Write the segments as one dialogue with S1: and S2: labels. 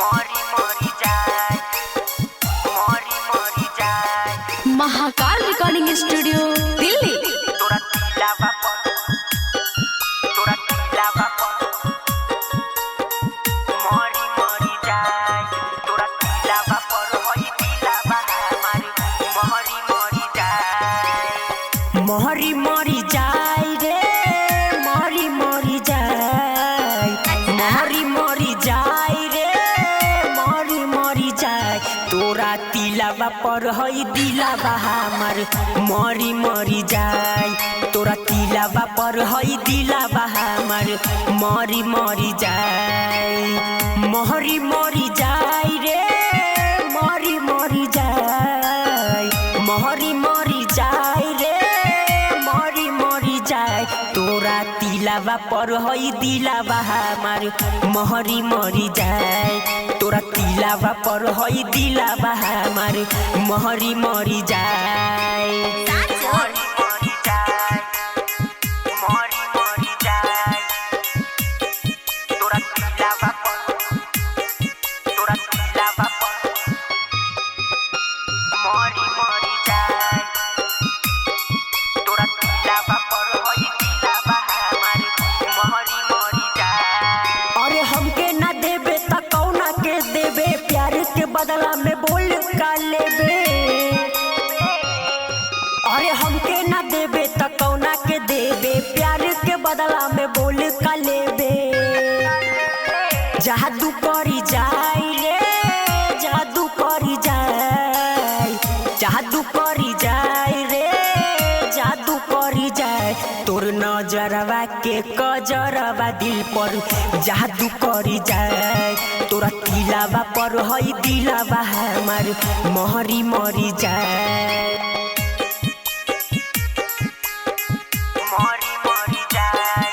S1: मरी मरी जाए, मरी मरी जाए।
S2: Mahakal recording studio Delhi.
S1: तोरा दिलावा पर, तोरा दिलावा पर मरी मरी जाए। तोरा दिलावा पर होई दिलावा हमारे मरी मरी जाए।
S3: मरी मरी जाए रे, मरी मरी जाए, मरी मरी जाए रे, मरी मरी जाए। तोरा तिलावा पर हई दिलावा हमार मरी मरी जाए। तोरा तिलावा पर हई दिलावा हमार मरी मरी जाए। मरी मरी जाए रे, मरी मरी जाए, मरी मरी जाए रे, मरी मरी जाए। तोरा तिलावा पर हई दिलावा हमार मरी मरी जाए। तोरा तिलावा पर हई दिलावा हमार मरी मरी जाए।
S1: मरी मरी जाए, मरी मरी जाए। तोरा दिलावा पर, तोरा दिलावा पर मरी मरी जाए। तोरा दिलावा पर होई दिलावा हमारे मरी मरी जाए।
S3: अरे हमके ना देबे त कौना के देबे, प्यार के बदला में बोल का लेबे। अरे हमके ना देबे त कौना के देबे, प्यार के बदला में बोल का लेबे। जादू करी जाए रे, जादू करी जाए, जादू करी जाए रे, जादू करी जाए। तोर नजरवा के कजरवा दिल पर जादू करी जाए। तोरा तिलावा पर हई दिलावा हमार मरी मरी जाए।
S1: मरी मरी जाए,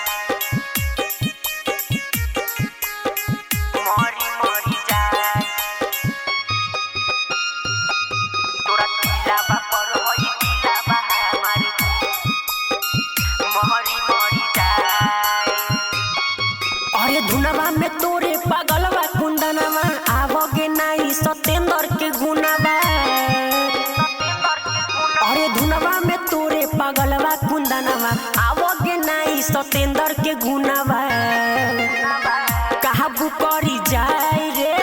S1: मरी मरी जाए। तोरा दिलावा पर होई दिलावा हमारे मरी मरी जाए।
S3: अरे धुनवा में तोरे पागलवा कुंदनवा, आवगे नाई सतेंद्र के गुनावा। अरे धुनवा में तोरे पागलवा कुंदनवा, आवगे नाई सतेंद्र के गुनावा। काबू करी जाए रे,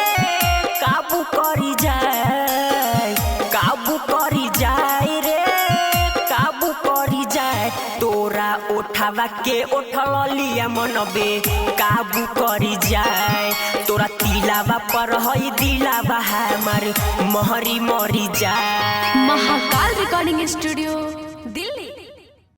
S3: काबू करी जाए, काबू करी जाए रे, काबू करी जाए। तोरा उठावा के उठल लिया मनबे काबू करी जाए। तोरा तिलावा पर हई दिलावा हमार मरी मरी जाए।
S2: Mahakal recording studio Delhi.